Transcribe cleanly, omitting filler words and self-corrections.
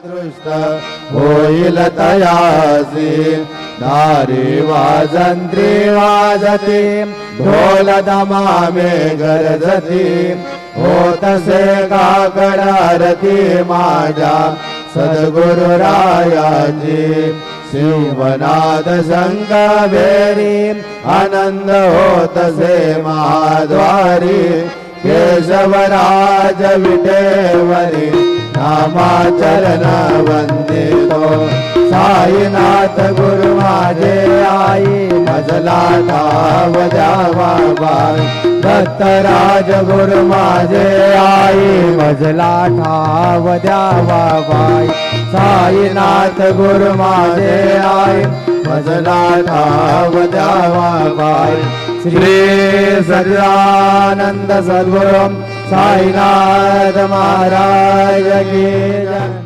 दृष्ट होईल तयासी दारी वाजंत्री वाजती ढोल दमामे गरजती होतसे काकड आरती माझ्या सद्गुरु रायाची शिवनाद संगमेरी आनंद होतसे महाद्वारी केशवराज विटेवरी नामाचरण वंदितो साईनाथ गुरु माझे आई मजला ठाव द्यावा बाई दत्तराज गुरु माझे आई मजला ठाव द्यावा बाई साईनाथ गुरु माझे आई मजला ठाव द्यावा बाई श्री सच्चिदानंद सद्गुरु साईनाथ महाराज की जय।